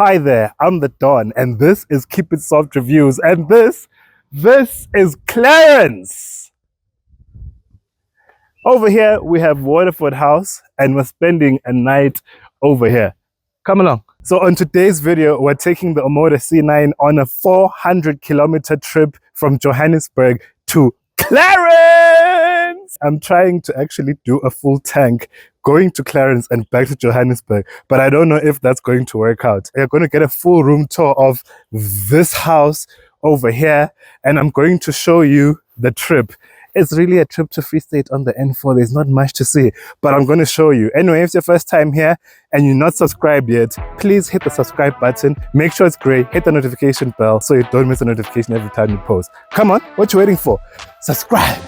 Hi there, I'm the Don, and this is Keep It Soft Reviews, and this is Clarence. Over here we have Waterford House, and we're spending a night over here. Come along. So on today's video, we're taking the Omoda C9 on a 400-kilometer trip from Johannesburg to Clarence. I'm trying to actually do a full tank going to Clarence and back to Johannesburg, but I don't know if that's going to work out. We're going to get a full room tour of this house over here, and I'm going to show you the trip. It's really a trip to Free State on the N4. There's not much to see, but I'm going to show you. Anyway, if it's your first time here and you're not subscribed yet, please hit the subscribe button. Make sure it's gray. Hit the notification bell so you don't miss a notification every time you post. Come on, what you waiting for? Subscribe.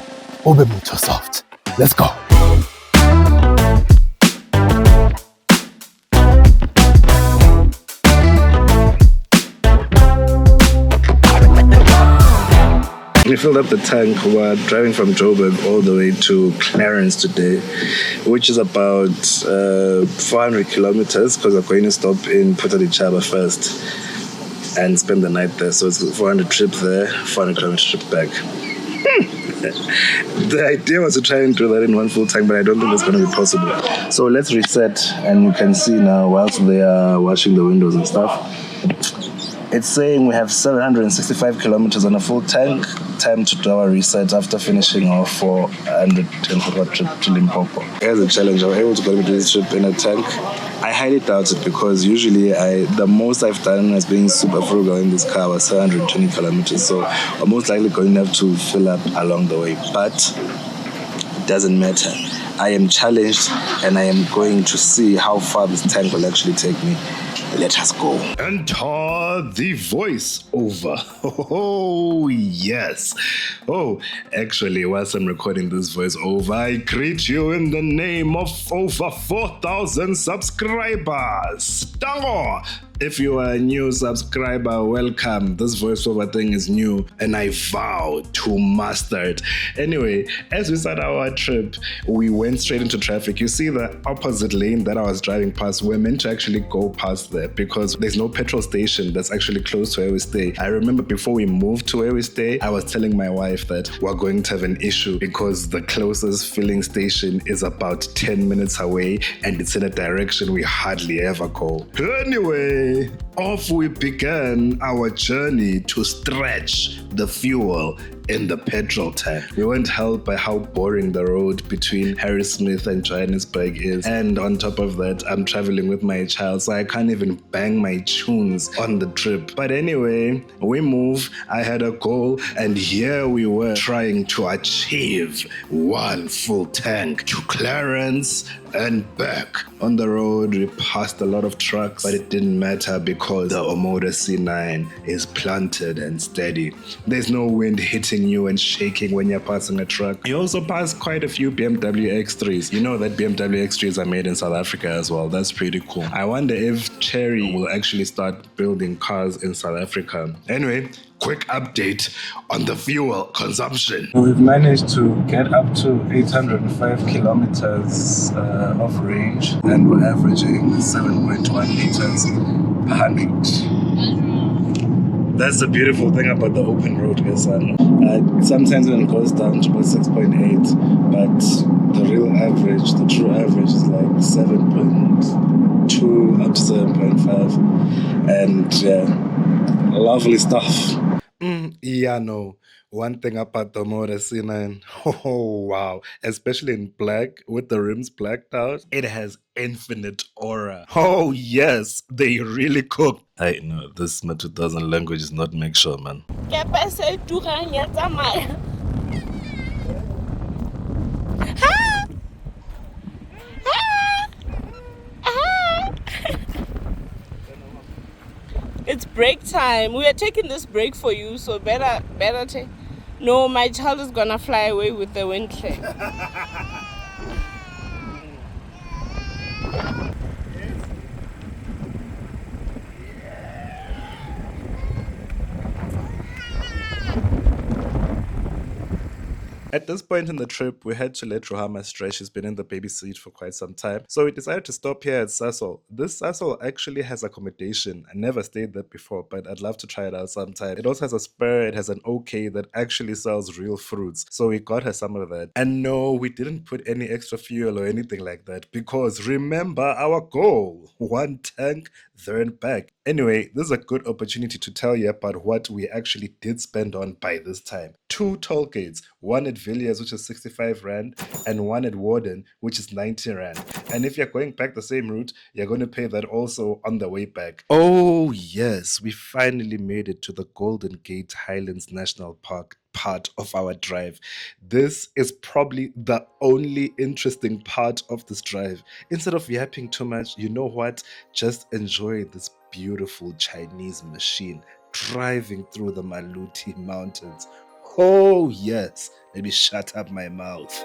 Ube mucho soft. Let's go. We filled up the tank. We're driving from Joburg all the way to Clarence today, which is about 400 kilometers because we're going to stop in Puerto de Chaba first and spend the night there. So it's a 400 trip there, 400 kilometer trip back. The idea was to try and do that in one full tank, but I don't think it's going to be possible. So let's reset, and you can see now whilst they are washing the windows and stuff. It's saying we have 765 kilometers on a full tank. Time to do our reset after finishing our 400 trip to Limpopo. Here's a challenge. I'm able to go do this trip in a tank. I highly doubt it because usually the most I've done as being super frugal in this car was 720 kilometers. So I'm most likely going to have to fill up along the way. But it doesn't matter. I am challenged and I am going to see how far this tank will actually take me. Let us go. Enter the voiceover. Oh, yes. Oh, actually, whilst I'm recording this voiceover, I greet you in the name of over 4,000 subscribers. Tango! If you are a new subscriber, welcome. This voiceover thing is new and I vow to master it. Anyway, as we start our trip, we went straight into traffic. You see the opposite lane that I was driving past, we're meant to actually go past there because there's no petrol station that's actually close to where we stay. I remember before we moved to where we stay, I was telling my wife that we're going to have an issue because the closest filling station is about 10 minutes away and it's in a direction we hardly ever go. Anyway, off we began our journey to stretch the fuel in the petrol tank. We weren't helped by how boring the road between Harrismith and Johannesburg is. And on top of that, I'm traveling with my child, so I can't even bang my tunes on the trip. But anyway, we move. I had a goal, and here we were trying to achieve one full tank to Clarence and back. On the road, we passed a lot of trucks, but it didn't matter because the Omoda C9 is planted and steady. There's no wind hitting you and shaking when you're passing a truck. You also pass quite a few BMW X3s. You know that BMW X3s are made in South Africa as well. That's pretty cool. I wonder if Chery will actually start building cars in South Africa. Anyway, quick update on the fuel consumption. We've managed to get up to 805 kilometers of range, and we're averaging 7.1 liters per 100. That's the beautiful thing about the open road, yes. Sometimes when it goes down to about 6.8, but the real average, the true average is like 7.2 up to 7.5. And yeah, lovely stuff. Yeah, no. One thing about the Omoda C9, oh wow, especially in black with the rims blacked out, it has infinite aura. Oh yes, they really cook. I know this my 2000 language is not make sure, man. It's break time. We are taking this break for you, so better take. No, my child is gonna fly away with the wind clear. At this point in the trip, we had to let Rohama stretch. She's been in the baby seat for quite some time. So we decided to stop here at Sasol. This Sasol actually has accommodation. I never stayed there before, but I'd love to try it out sometime. It also has a Spur, it has an OK that actually sells real fruits. So we got her some of that. And no, we didn't put any extra fuel or anything like that because remember our goal: one tank, then back. Anyway, this is a good opportunity to tell you about what we actually did spend on by this time. 2 toll gates, one at Villiers, which is 65 Rand, and one at Warden, which is 90 Rand. And if you're going back the same route, you're going to pay that also on the way back. Oh, yes, we finally made it to the Golden Gate Highlands National Park part of our drive. This is probably the only interesting part of this drive. Instead of yapping too much, you know what? Just enjoy this beautiful Chinese machine driving through the Maluti Mountains. Oh, yes. Maybe shut up my mouth.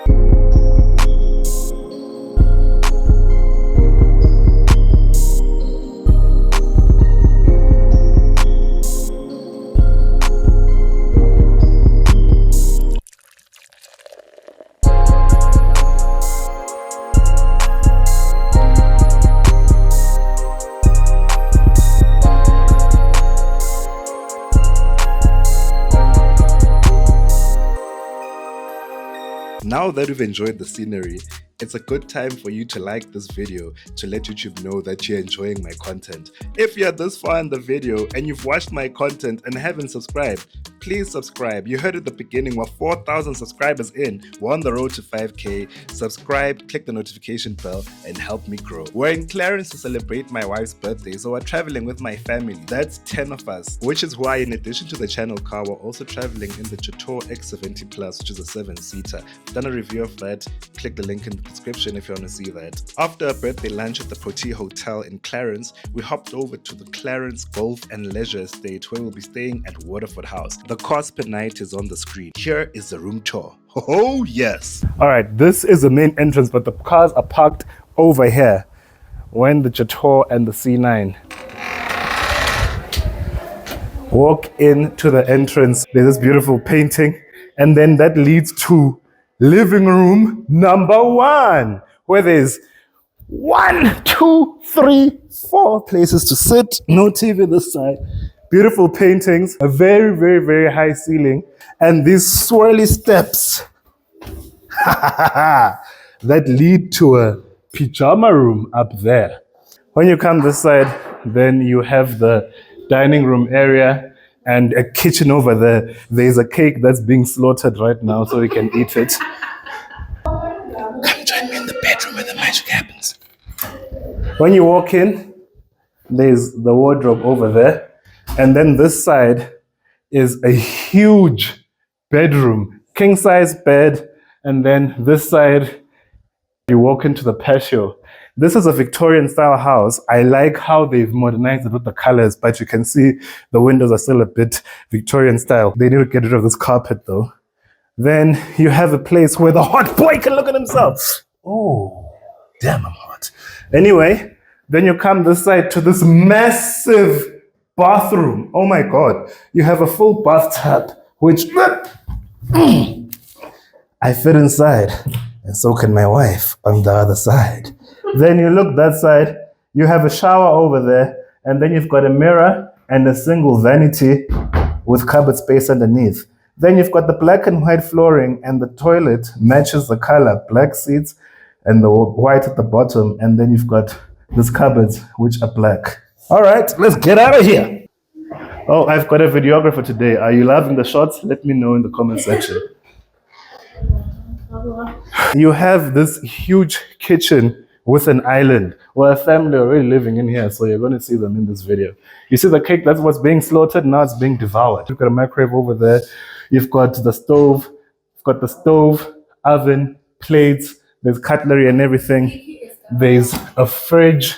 Now that we've enjoyed the scenery, it's a good time for you to like this video to let YouTube know that you're enjoying my content. If you're this far in the video and you've watched my content and haven't subscribed, please subscribe. You heard at the beginning, we're 4,000 subscribers in. We're on the road to 5K. Subscribe, click the notification bell, and help me grow. We're in Clarens to celebrate my wife's birthday, so we're traveling with my family. That's 10 of us, which is why in addition to the channel car, we're also traveling in the Joburg X70 Plus, which is a 7-seater. I've done a review of that. Click the link in the description if you want to see that. After a birthday lunch at the Protea Hotel in Clarence, we hopped over to the Clarence Golf and Leisure Estate where we'll be staying at Waterford House. The cost per night is on the screen. Here is the room tour. Oh yes! Alright, this is the main entrance, but the cars are parked over here. We're in the Joburg and the C9. Walk into the entrance. There's this beautiful painting, and then that leads to living room number 1, where there's 1, 2, 3, 4 places to sit. No TV this side. Beautiful paintings, a very, very, very high ceiling, and these swirly steps that lead to a pajama room up there. When you come this side, then you have the dining room area and a kitchen over there. There's a cake that's being slaughtered right now, so we can eat it. Come join me in the bedroom where the magic happens. When you walk in, there's the wardrobe over there. And then this side is a huge bedroom, king-size bed. And then this side, you walk into the patio. This is a Victorian-style house. I like how they've modernized it with the colors, but you can see the windows are still a bit Victorian-style. They need to get rid of this carpet, though. Then you have a place where the hot boy can look at himself. Oh, damn, I'm hot. Anyway, then you come this side to this massive bathroom. Oh my God. You have a full bathtub, which I fit inside, and so can my wife on the other side. Then you look that side, you have a shower over there, and then you've got a mirror and a single vanity with cupboard space underneath. Then you've got the black and white flooring, and the toilet matches the color, black seats and the white at the bottom, and then you've got these cupboards which are black. All right, let's get out of here. Oh, I've got a videographer today. Are you loving the shots? Let me know in the comment section. You have this huge kitchen with an island. Well, a family already living in here, so you're going to see them in this video. You see the cake, that's what's being slaughtered, now it's being devoured. You've got a microwave over there. You've got the stove. You've got the stove, oven, plates. There's cutlery and everything. There's a fridge.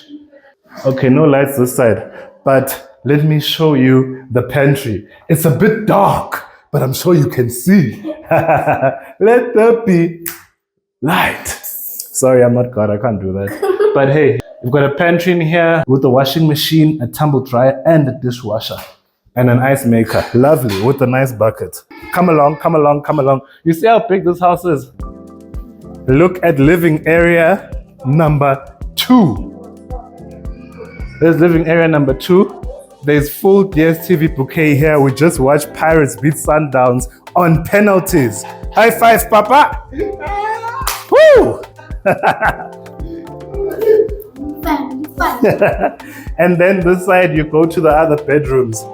Okay, no lights this side, but let me show you the pantry. It's a bit dark, but I'm sure you can see. Let there be light. Sorry, I'm not God, I can't do that. But hey, we've got a pantry in here with a washing machine, a tumble dryer, and a dishwasher. and an ice maker. Lovely, with a nice bucket. Come along, come along, come along. You see how big this house is? Look at living area number 2. There's living area number 2. There's full DSTV bouquet here. We just watched Pirates beat Sundowns on penalties. High five, Papa! Woo! And then this side, you go to the other bedrooms.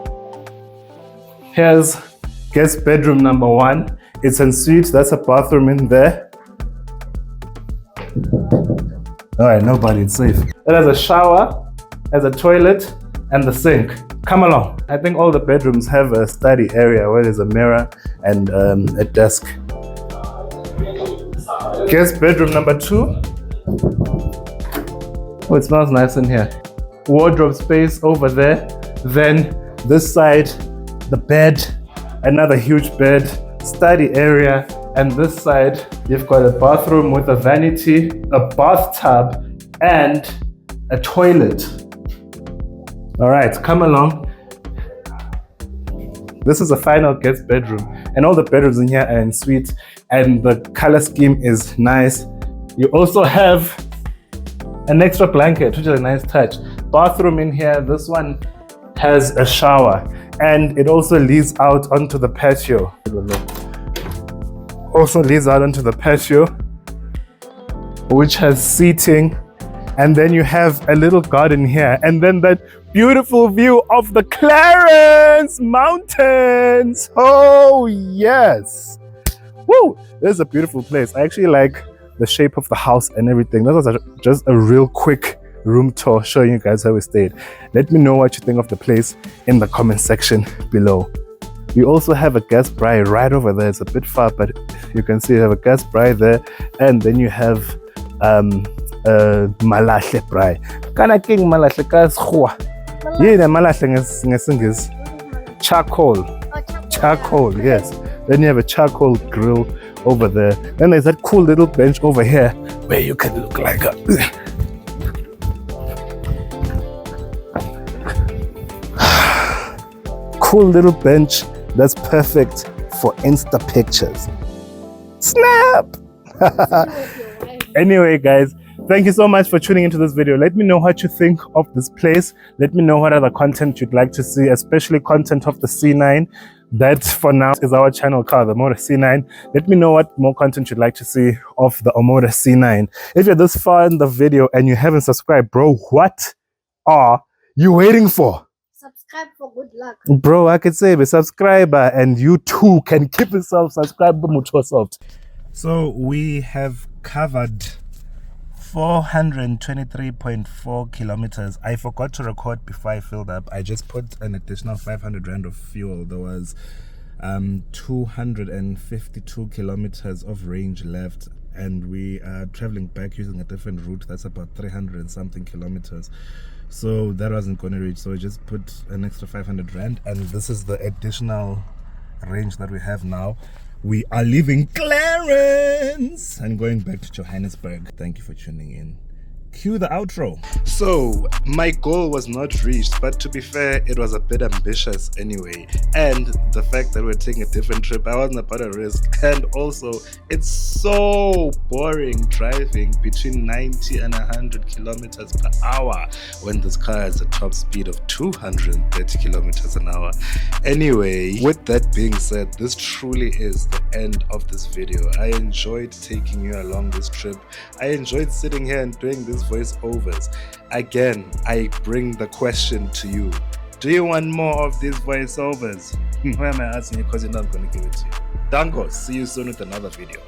Here's guest bedroom number 1. It's en suite. That's a bathroom in there. All right, nobody. It's safe. It has a shower, has a toilet, and the sink. Come along. I think all the bedrooms have a study area where there's a mirror and a desk. Guest bedroom number 2. Oh, it smells nice in here. Wardrobe space over there. Then this side, the bed, another huge bed, study area. And this side, you've got a bathroom with a vanity, a bathtub, and a toilet. All right, come along. This is a final guest bedroom. And all the bedrooms in here are en suite. And the color scheme is nice. You also have an extra blanket, which is a nice touch. Bathroom in here. This one has a shower. And it also leads out onto the patio. Also leads out onto the patio, which has seating. And then you have a little garden here. And then that beautiful view of the Clarence Mountains. Oh, yes. Woo! This is a beautiful place. I actually like the shape of the house and everything. That was just a real quick room tour showing you guys how we stayed. Let me know what you think of the place in the comment section below. We also have a gas braai right over there. It's a bit far, but you can see you have a gas braai there. And then you have malahle braai. Kana king malahle ka skhuwa. Yeah, the malahle ngesingis. Charcoal. Charcoal, yes. Then you have a charcoal grill over there. Then there's that cool little bench over here where you can look like a cool little bench that's perfect for Insta pictures. Snap! Anyway, guys, thank you so much for tuning into this video. Let me know what you think of this place. Let me know what other content you'd like to see, especially content of the C9. That for now is our channel called the Omoda C9. Let me know what more content you'd like to see of the Omoda C9. If you're this far in the video and you haven't subscribed, bro, what are you waiting for? Subscribe for good luck. Bro, I could say be subscriber and you too can keep yourself subscribed. So we have covered 423.4 kilometers. I forgot to record before I filled up. I just put an additional 500 rand of fuel. There was 252 kilometers of range left, and we are traveling back using a different route. That's about 300 and something kilometers. So that wasn't going to reach. So I just put an extra 500 rand, and this is the additional range that we have now. We are leaving Clarens and going back to Johannesburg. Thank you for tuning in. Cue the outro. So my goal was not reached, but to be fair, it was a bit ambitious anyway. And the fact that we're taking a different trip, I wasn't about to risk. And also, it's so boring driving between 90 and 100 kilometers per hour when this car has a top speed of 230 kilometers an hour. Anyway, with that being said, this truly is the end of this video. I enjoyed taking you along this trip. I enjoyed sitting here and doing these voiceovers. Again, I bring the question to you. Do you want more of these voiceovers? Why am I asking you? Because you're not going to give it to you. Dango, see you soon with another video.